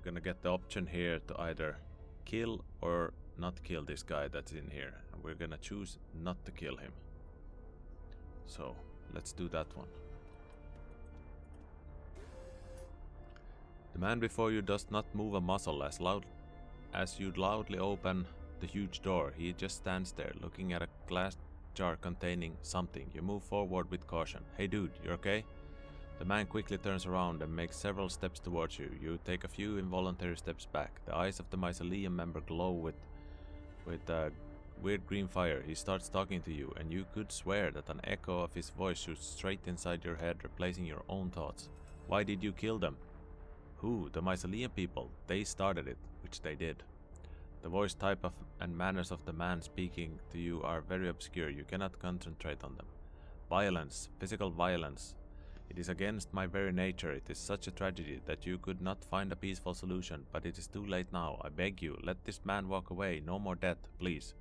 gonna get the option here to either kill or not kill this guy that's in here. And we're gonna choose not to kill him. So, let's do that one. The man before you does not move a muscle as you loudly open the huge door. He just stands there, looking at a glass jar containing something. You move forward with caution. Hey dude, you okay? The man quickly turns around and makes several steps towards you. You take a few involuntary steps back. The eyes of the Mycelium member glow with weird green fire. He starts talking to you, and you could swear that an echo of his voice shoots straight inside your head, replacing your own thoughts. Why did you kill them? Who? The Mycelium people. They started it, which they did. The voice type of and manners of the man speaking to you are very obscure. You cannot concentrate on them. Violence, physical violence. It is against my very nature. It is such a tragedy that you could not find a peaceful solution, but it is too late now. I beg you, let this man walk away. No more death, please.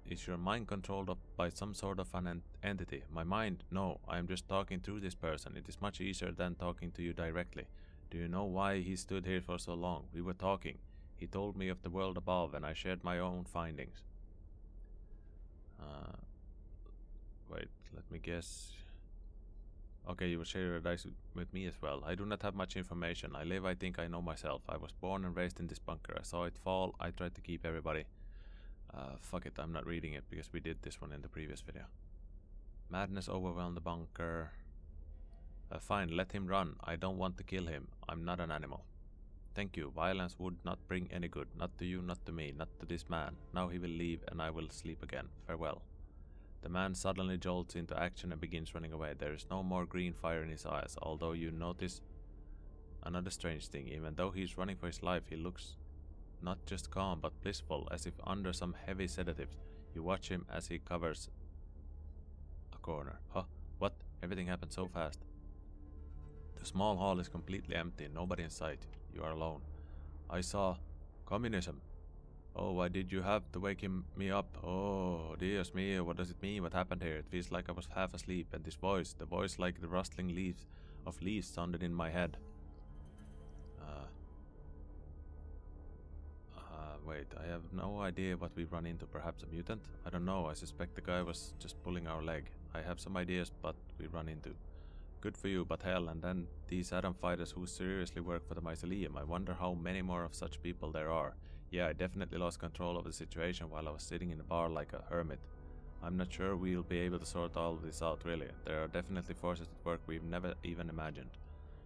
Is your mind controlled by some sort of an entity? My mind? No, I am just talking through this person. It is much easier than talking to you directly. Do you know why he stood here for so long? We were talking. He told me of the world above, and I shared my own findings. Wait, let me guess. Okay, you will share your dice with me as well. I do not have much information. I live, I think I know myself. I was born and raised in this bunker. I saw it fall. I tried to keep everybody. Fuck it, I'm not reading it because we did this one in the previous video. Madness overwhelmed the bunker. Fine, let him run. I don't want to kill him. I'm not an animal. Thank you. Violence would not bring any good. Not to you, not to me, not to this man. Now he will leave and I will sleep again. Farewell. The man suddenly jolts into action and begins running away. There is no more green fire in his eyes, although you notice another strange thing. Even though he is running for his life, he looks not just calm but blissful, as if under some heavy sedative. You watch him as he covers a corner. Huh? What? Everything happened so fast. The small hall is completely empty, nobody in sight. You are alone. I saw communism. Oh, why did you have to wake me up? Oh, Dios mío, what does it mean? What happened here? It feels like I was half asleep, and this voice, the voice like the rustling leaves sounded in my head. Wait, I have no idea what we run into. Perhaps a mutant? I don't know. I suspect the guy was just pulling our leg. I have some ideas, but we run into. Good for you, but hell, and then these atom fighters who seriously work for the Mycelium. I wonder how many more of such people there are. Yeah, I definitely lost control of the situation while I was sitting in a bar like a hermit. I'm not sure we'll be able to sort all of this out, really. There are definitely forces at work we've never even imagined.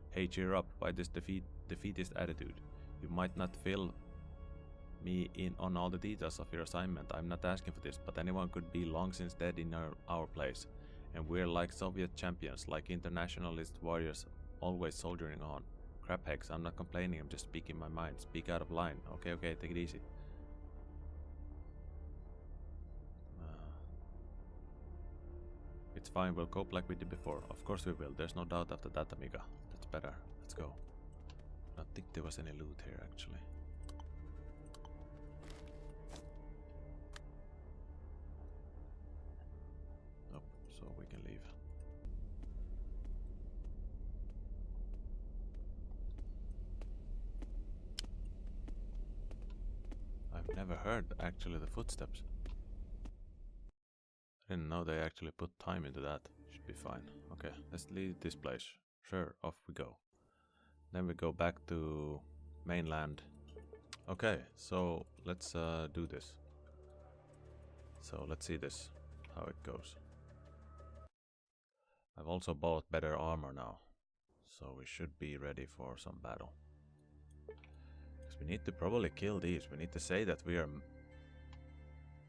Hey, cheer up. Why this defeatist attitude? You might not fill me in on all the details of your assignment. I'm not asking for this, but anyone could be long since dead in our place. And we're like Soviet champions, like internationalist warriors, always soldiering on. Crap hex, I'm not complaining, I'm just speaking my mind. Speak out of line. Okay, take it easy. It's fine, we'll cope like we did before. Of course we will, there's no doubt after that, amiga. That's better. Let's go. I don't think there was any loot here, actually. Nope, so we can leave. I've never heard, actually, the footsteps. I didn't know they actually put time into that. Should be fine. Okay, let's leave this place. Sure, off we go. Then we go back to mainland. Okay, so let's do this. So let's see this, how it goes. I've also bought better armor now, so we should be ready for some battle. Because we need to probably kill these. We need to say that we are...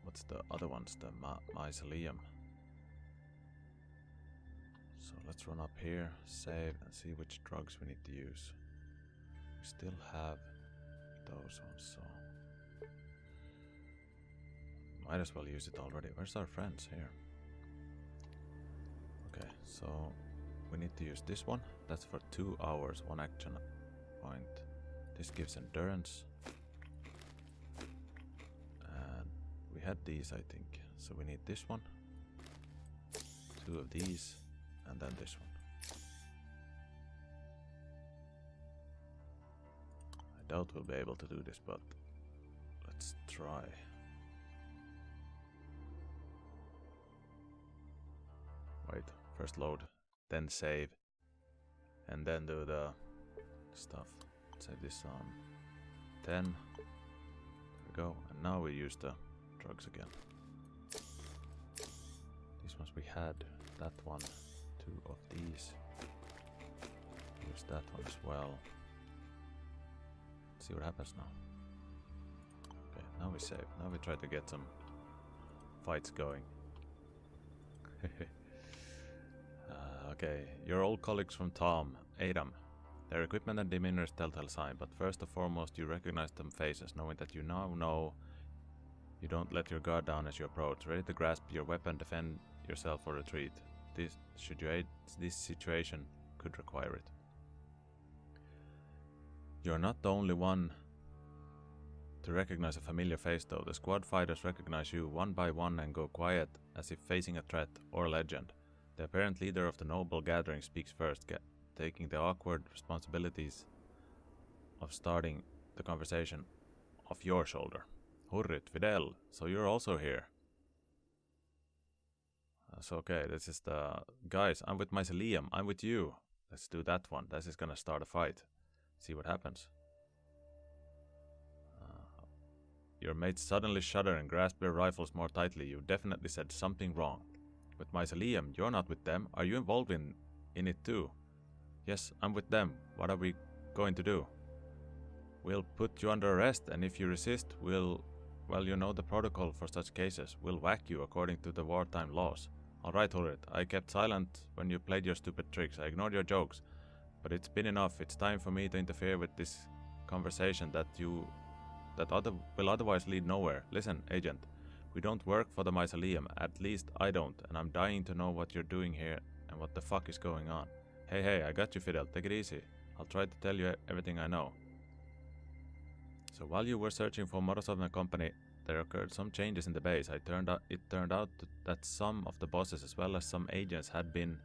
What's the other ones? The Mycelium. So let's run up here, save, and see which drugs we need to use. We still have those ones, so... Might as well use it already. Where's our friends? Here. Okay, so we need to use this one. That's for 2 hours, 1 action point. This gives endurance. And we had these, I think. So we need this one. 2 of these. And then this one. doubt we'll be able to do this, but let's try. Wait, first load, then save, and then do the stuff. Save this on 10. There we go. And now we use the drugs again. These ones we had. That one. 2 of these. Use that one as well. Let's see what happens now. Okay, now we save. Now we try to get some fights going. Okay, your old colleagues from Tom, Adam. Their equipment and demeanor is telltale sign, but first and foremost you recognize them faces, knowing that you now know you don't let your guard down as you approach, ready to grasp your weapon, defend yourself or retreat. This situation could require it. You're not the only one to recognize a familiar face though. The squad fighters recognize you one by one and go quiet as if facing a threat or a legend. The apparent leader of the noble gathering speaks first, taking the awkward responsibilities of starting the conversation off your shoulder. Hurrit, Fidel, so you're also here. So okay, this is the... Guys, I'm with Mycelium, I'm with you. Let's do that one. This is gonna start a fight. See what happens. Your mates suddenly shudder and grasp their rifles more tightly. You definitely said something wrong. With Mycelium, you're not with them. Are you involved in it too? Yes, I'm with them. What are we going to do? We'll put you under arrest, and if you resist, well, you know the protocol for such cases. We'll whack you according to the wartime laws. Alright, Hurrit, I kept silent when you played your stupid tricks. I ignored your jokes. But it's been enough. It's time for me to interfere with this conversation that will otherwise lead nowhere. Listen, Agent, we don't work for the Mycelium. At least I don't, and I'm dying to know what you're doing here and what the fuck is going on. Hey, I got you, Fidel. Take it easy. I'll try to tell you everything I know. So while you were searching for Morozov and company, there occurred some changes in the base. It turned out that some of the bosses as well as some agents had been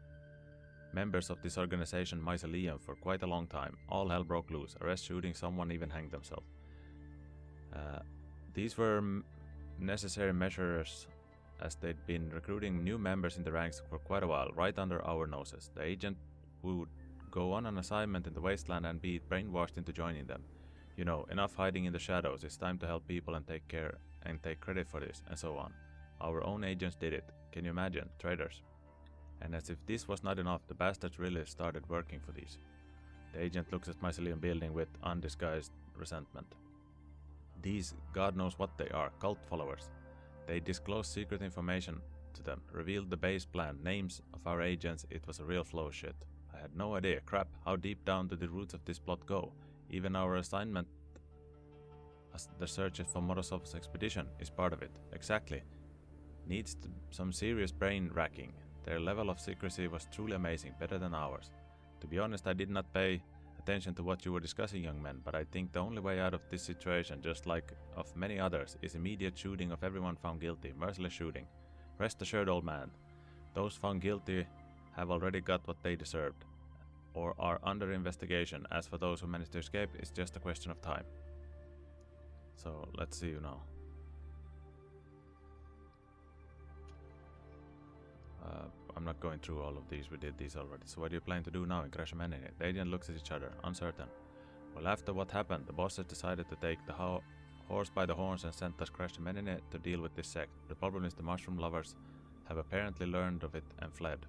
members of this organization Mycelium for quite a long time. All hell broke loose. Arrest, shooting, someone even hanged themselves. These were necessary measures as they'd been recruiting new members in the ranks for quite a while, right under our noses. The agent would go on an assignment in the wasteland and be brainwashed into joining them. You know, enough hiding in the shadows. It's time to help people and take care and take credit for this, and so on. Our own agents did it. Can you imagine? Traitors. And as if this was not enough, the bastards really started working for these. The agent looks at Mycelium building with undisguised resentment. These, God knows what they are, cult followers. They disclosed secret information to them, revealed the base plan, names of our agents. It was a real flow shit. I had no idea. Crap, how deep down do the roots of this plot go? Even our assignment as the search for Morozov's expedition is part of it. Exactly. Needs some serious brain racking. Their level of secrecy was truly amazing, better than ours. To be honest, I did not pay attention to what you were discussing, young men, but I think the only way out of this situation, just like of many others, is immediate shooting of everyone found guilty, merciless shooting. Rest assured, old man, those found guilty have already got what they deserved, or are under investigation. As for those who managed to escape, it's just a question of time. So, let's see you now. I'm not going through all of these, we did these already. So what do you plan to do now in Crash Manini? The agent looks at each other, uncertain. Well, after what happened, the bosses decided to take the horse by the horns and sent us Crash Manini to deal with this sect. The problem is the mushroom lovers have apparently learned of it and fled.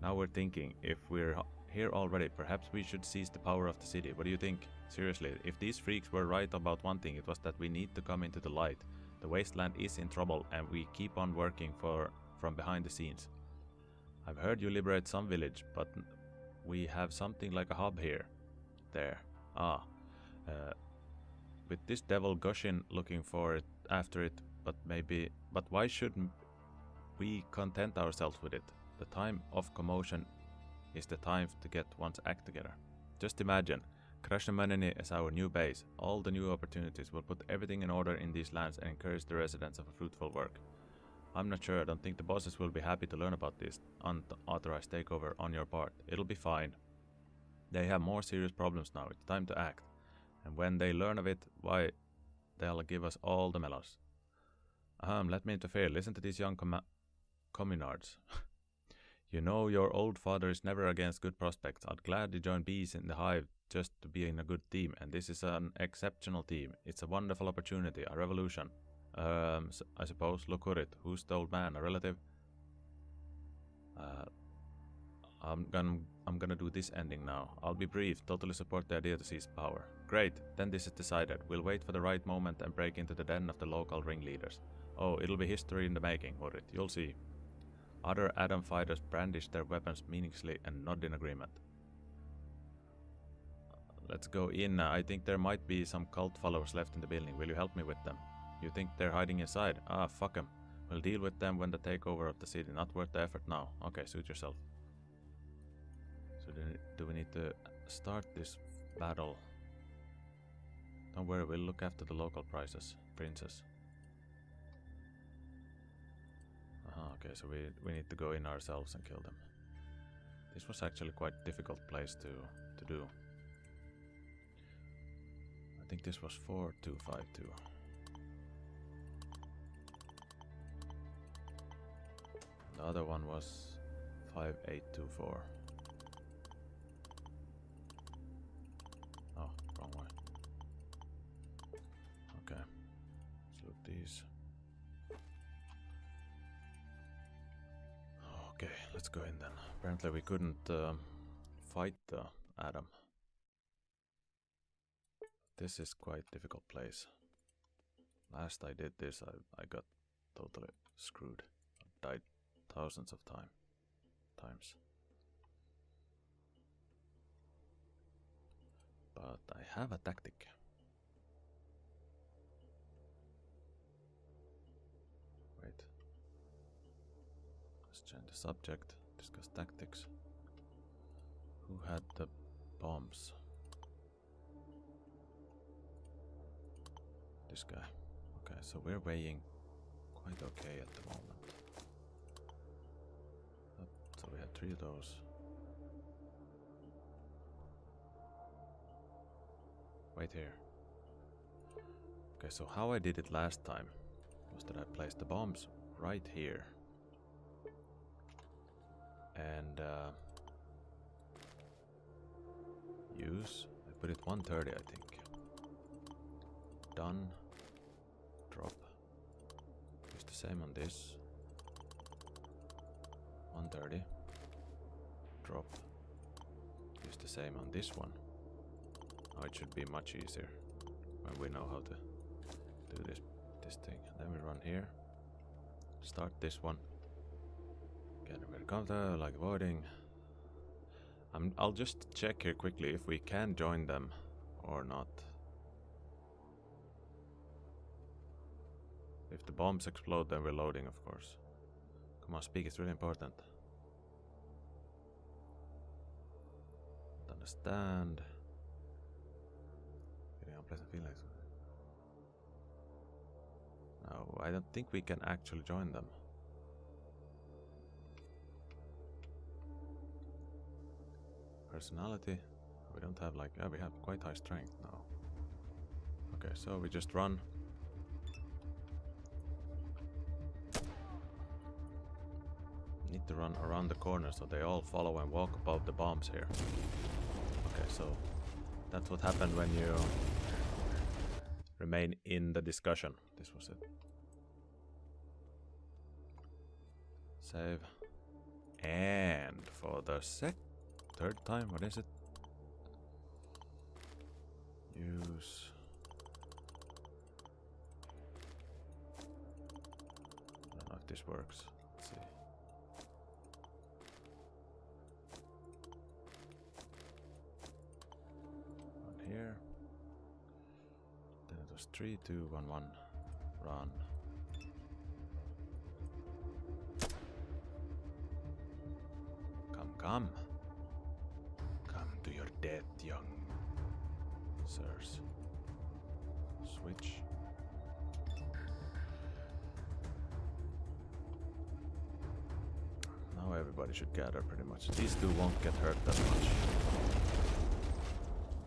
Now we're thinking, if we're here already, perhaps we should seize the power of the city. What do you think? Seriously, if these freaks were right about one thing, it was that we need to come into the light. The wasteland is in trouble and we keep on working from behind the scenes. I've heard you liberate some village, but we have something like a hub here. There. With this devil Gushin looking for it, after it, but why shouldn't we content ourselves with it? The time of commotion is the time to get one's act together. Just imagine, Krasnamanini is our new base. All the new opportunities will put everything in order in these lands and encourage the residents of a fruitful work. I'm not sure. I don't think the bosses will be happy to learn about this unauthorized takeover on your part. It'll be fine. They have more serious problems now. It's time to act. And when they learn of it, why, they'll give us all the melons. Let me interfere. Listen to these young communards. You know your old father is never against good prospects. I'd gladly join bees in the hive just to be in a good team, and this is an exceptional team. It's a wonderful opportunity, a revolution. I suppose. Look at it. Who's the old man? A relative? I'm gonna do this ending now. I'll be brief. Totally support the idea to seize power. Great. Then this is decided. We'll wait for the right moment and break into the den of the local ringleaders. Oh, it'll be history in the making, Horit. You'll see. Other Adam fighters brandish their weapons meaninglessly and nod in agreement. Let's go in. I think there might be some cult followers left in the building. Will you help me with them? You think they're hiding inside? Ah, fuck them. We'll deal with them when the takeover of the city. Not worth the effort now. Okay, suit yourself. So do we need to start this battle? Don't worry, we'll look after the local princess. Okay, so we need to go in ourselves and kill them. This was actually quite a difficult place to do. I think this was 4252. The other one was 5824. Oh, wrong way. Okay, let's loot these. Okay, let's go in then. Apparently we couldn't fight the Adam. This is quite a difficult place. Last I did this, I got totally screwed. I died thousands of times. But I have a tactic. Wait. Let's change the subject. Discuss tactics. Who had the bombs? This guy. Okay, so we're weighing quite okay at the moment. So we had 3 of those. Wait here. Okay, so how I did it last time was that I placed the bombs right here. And I put it 130, I think. Done. Drop. Use the same on this. 130. Drop. Use the same on this one. Oh, it should be much easier when we know how to do this thing. Then we run here. Start this one. Get a bit counter, like avoiding. I'll just check here quickly if we can join them or not. If the bombs explode, then we're loading, of course. Come on, speak, it's really important. Understand. Getting unpleasant feelings. No, I don't think we can actually join them. Personality. We don't have like, yeah, we have quite high strength now. Okay, so we just run. Need to run around the corner so they all follow and walk above the bombs here. Okay, so that's what happened when you remain in the discussion. This was it. Save. And for the third time, what is it? Use. I don't know if this works. Let's see. One here. Then it was 3, 2, 1, 1. Run. Come. Come to your death, young sirs. Switch. Now everybody should gather pretty much. These two won't get hurt that much.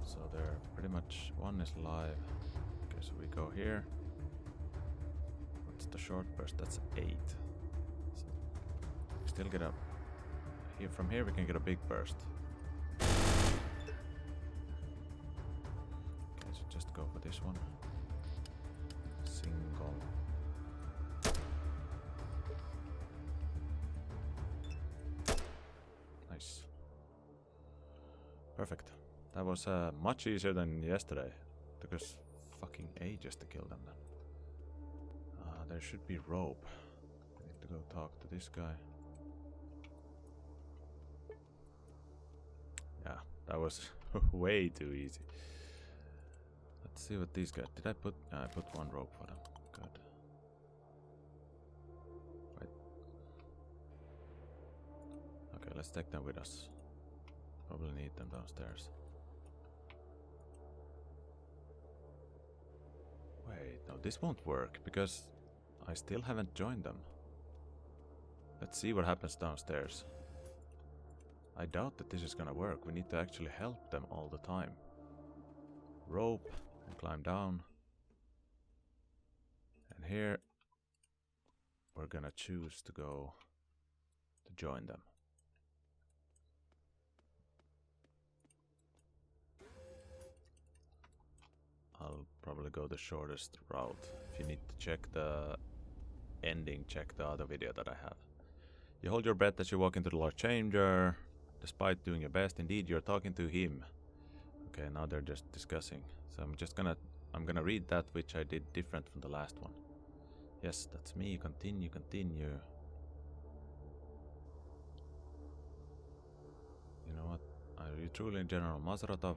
So they're They're pretty much... one is live. Okay, so we go here. What's the short burst? That's 8. So we still get a... here, from here we can get a big burst. Okay, so just go for this one. Single. Nice. Perfect. That was much easier than yesterday. Took us fucking ages to kill them then. There should be rope. I need to go talk to this guy. Yeah, that was way too easy. Let's see what these guys... did I put... I put one rope for them. Good. Wait. Okay, let's take them with us. Probably need them downstairs. Wait, no, this won't work because I still haven't joined them. Let's see what happens downstairs. I doubt that this is gonna work. We need to actually help them all the time. Rope and climb down. And here we're gonna choose to go to join them. I'll probably go the shortest route. If you need to check the ending, check the other video that I have. You hold your breath as you walk into the large chamber. Despite doing your best, indeed you're talking to him. Okay, now they're just discussing. So I'm gonna read that which I did different from the last one. Yes, that's me. Continue, continue. You know what? Are you truly General Masaratov?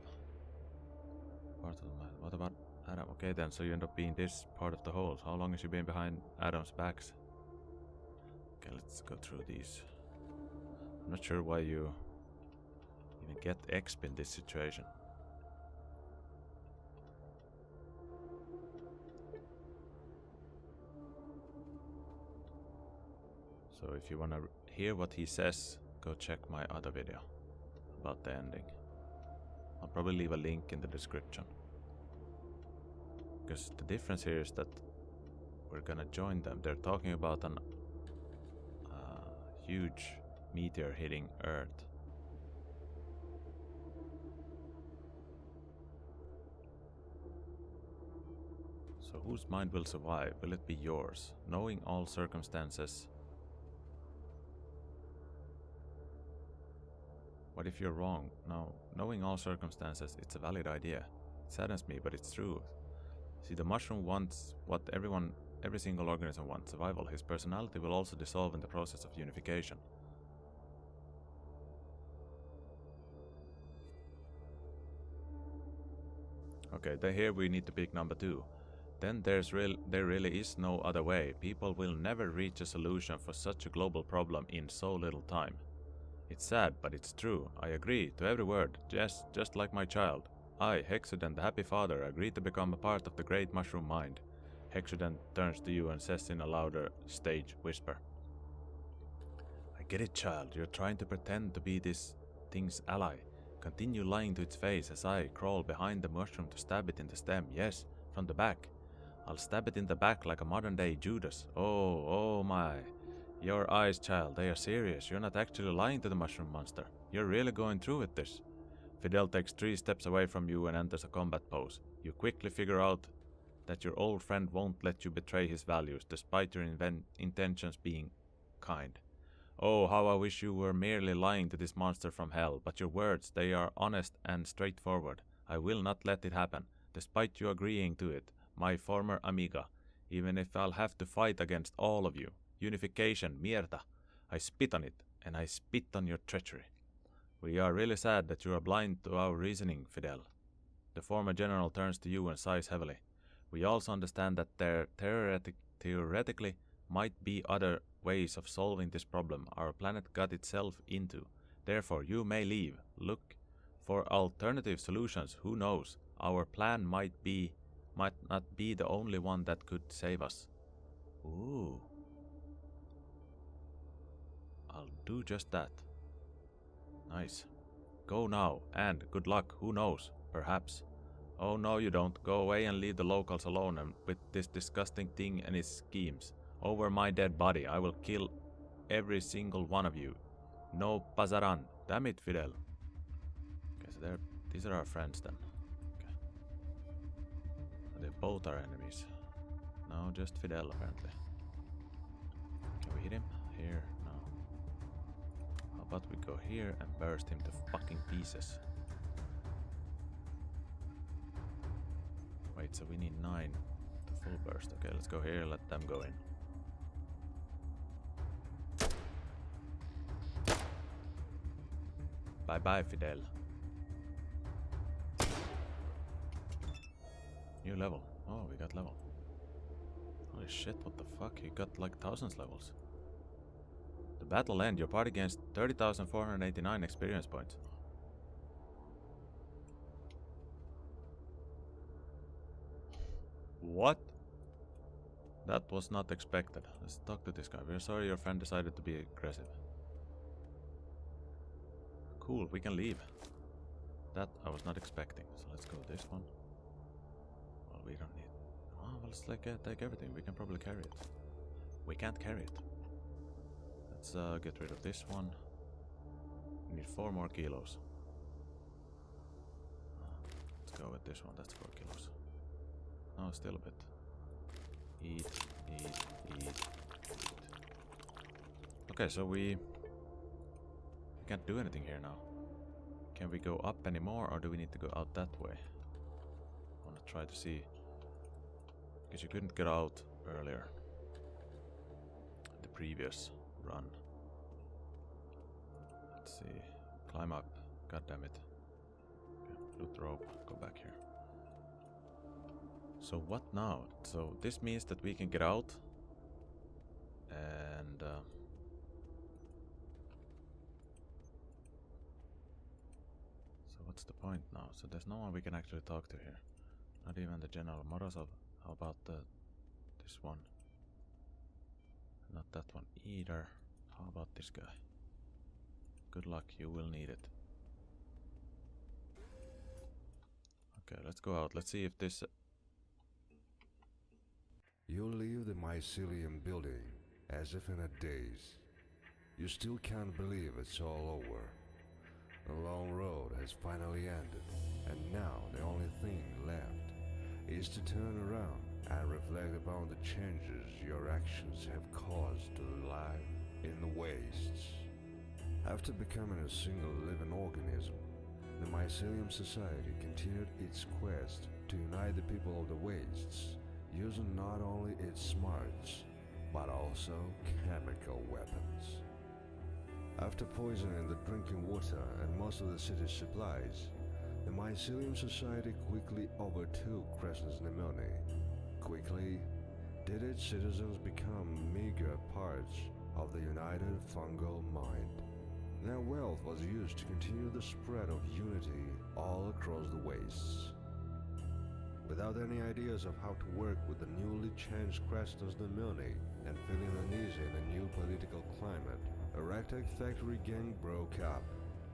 Part of the man. What about Adam? Okay then, so you end up being this part of the whole. How long has you been behind Adam's backs? Okay, let's go through these. I'm not sure why you even get exp in this situation. So if you want to hear what he says, go check my other video about the ending. I'll probably leave a link in the description. Because the difference here is that we're gonna join them. They're talking about an huge meteor hitting Earth. So whose mind will survive? Will it be yours? Knowing all circumstances. What if you're wrong? No, knowing all circumstances, it's a valid idea. It saddens me, but it's true. See, the mushroom wants what every single organism wants, survival. His personality will also dissolve in the process of unification. Okay, here we need to pick number 2. Then there really is no other way. People will never reach a solution for such a global problem in so little time. It's sad, but it's true. I agree to every word, just like my child. I, Hexuden, the happy father, agreed to become a part of the great mushroom mind. Hexuden turns to you and says in a louder stage whisper. I get it, child. You're trying to pretend to be this thing's ally. Continue lying to its face as I crawl behind the mushroom to stab it in the stem. Yes, from the back. I'll stab it in the back like a modern-day Judas. Oh my. Your eyes, child, they are serious. You're not actually lying to the mushroom monster. You're really going through with this. Fidel takes 3 steps away from you and enters a combat pose. You quickly figure out that your old friend won't let you betray his values, despite your intentions being kind. Oh, how I wish you were merely lying to this monster from hell, but your words, they are honest and straightforward. I will not let it happen, despite you agreeing to it, my former amiga, even if I'll have to fight against all of you. Unification, mierda. I spit on it, and I spit on your treachery. We are really sad that you are blind to our reasoning, Fidel. The former general turns to you and sighs heavily. We also understand that there theoretically might be other ways of solving this problem our planet got itself into. Therefore, you may leave. Look for alternative solutions. Who knows? Our plan might not be the only one that could save us. Ooh. I'll do just that. Nice. Go now, and good luck. Who knows? Perhaps. Oh no you don't. Go away and leave the locals alone and with this disgusting thing and its schemes. Over my dead body, I will kill every single one of you. No pasaran. Damn it, Fidel. Okay, so these are our friends then. Okay. They both are enemies. No, just Fidel apparently. Can we hit him? Here? No. How about we go here and burst him to fucking pieces? Wait, so we need 9 to full burst. Okay, let's go here, let them go in. Bye bye, Fidel. New level. Oh, we got level. Holy shit, what the fuck? He got like thousands levels. The battle end. Your party gains 30,489 experience points. What? That was not expected. Let's talk to this guy. We're sorry your friend decided to be aggressive. Cool, we can leave. That I was not expecting. So let's go this one. Well, we don't need... Oh, well, let's like, take everything. We can probably carry it. We can't carry it. Let's get rid of this one. We need 4 more kilos. Let's go with this one. That's 4 kilos. No, still a bit. Eat, eat, eat, eat. Okay, so we can't do anything here now. Can we go up anymore, or do we need to go out that way? I want to try to see. Because you couldn't get out earlier. The previous run. Let's see. Climb up. God damn it. Okay, loot the rope. Go back here. So what now? So this means that we can get out. And so what's the point now? So there's no one we can actually talk to here. Not even the General Morozov. How about this one? Not that one either. How about this guy? Good luck, you will need it. Okay, let's go out. Let's see if this... You leave the Mycelium building as if in a daze. You still can't believe it's all over. The long road has finally ended, and now the only thing left is to turn around and reflect upon the changes your actions have caused to life in the wastes. After becoming a single living organism, the Mycelium Society continued its quest to unite the people of the wastes, using not only its smarts, but also chemical weapons. After poisoning the drinking water and most of the city's supplies, the Mycelium Society quickly overtook Crescent's Nemone. Quickly did its citizens become meager parts of the united fungal mind. Their wealth was used to continue the spread of unity all across the wastes. Without any ideas of how to work with the newly changed Crescent's Nemone and feeling uneasy in the new political climate, a ragtag factory gang broke up.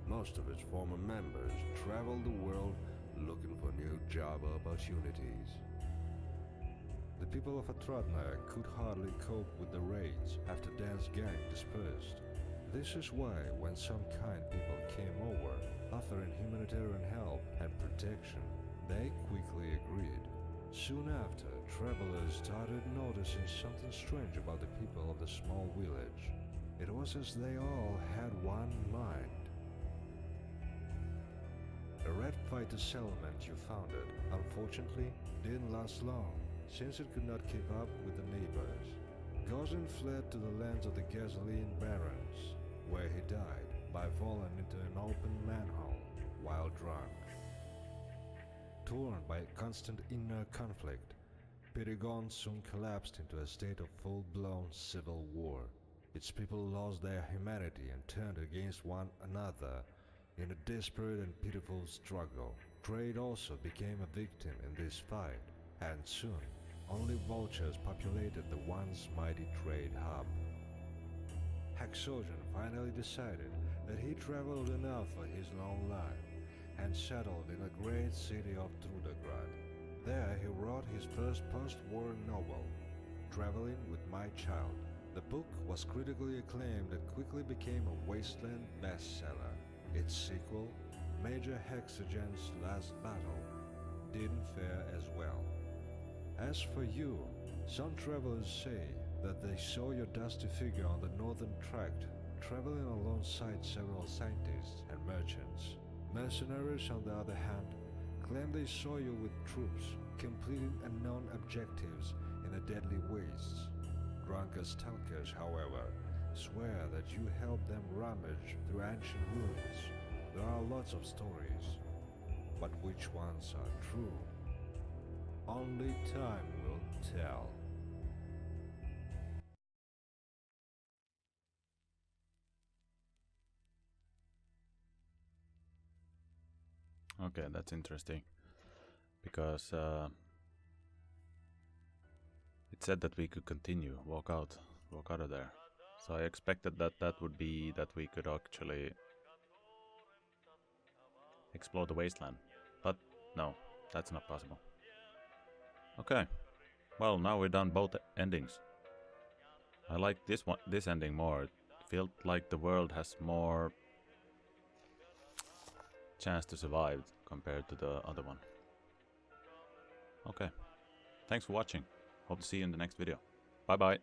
Most of its former members traveled the world looking for new job opportunities. The people of Atradna could hardly cope with the raids after Dan's gang dispersed. This is why when some kind people came over, offering humanitarian help and protection, they quickly agreed. Soon after, travelers started noticing something strange about the people of the small village. It was as they all had one mind. The Red Fighter settlement you founded, unfortunately, didn't last long, since it could not keep up with the neighbors. Gozin fled to the lands of the Gasoline Barons, where he died by falling into an open manhole while drunk. Torn by constant inner conflict, Pyrgon soon collapsed into a state of full-blown civil war. Its people lost their humanity and turned against one another in a desperate and pitiful struggle. Trade also became a victim in this fight, and soon only vultures populated the once mighty trade hub. Haxogen finally decided that he traveled enough for his long life, and settled in the great city of Trudegrad. There he wrote his first post-war novel, Traveling with My Child. The book was critically acclaimed and quickly became a Wasteland bestseller. Its sequel, Major Hexagen's Last Battle, didn't fare as well. As for you, some travelers say that they saw your dusty figure on the northern tract, traveling alongside several scientists and merchants. Mercenaries, on the other hand, claim they saw you with troops, completing unknown objectives in the deadly wastes. Drunken stalkers, however, swear that you helped them rummage through ancient ruins. There are lots of stories, but which ones are true? Only time will tell. Okay, that's interesting. Because it said that we could continue, walk out of there. So I expected that that would be that we could actually explore the wasteland. But no, that's not possible. Okay, well now we've done both endings. I like this ending more. It felt like the world has more chance to survive compared to the other one. Okay, thanks for watching. Hope to see you in the next video. Bye bye.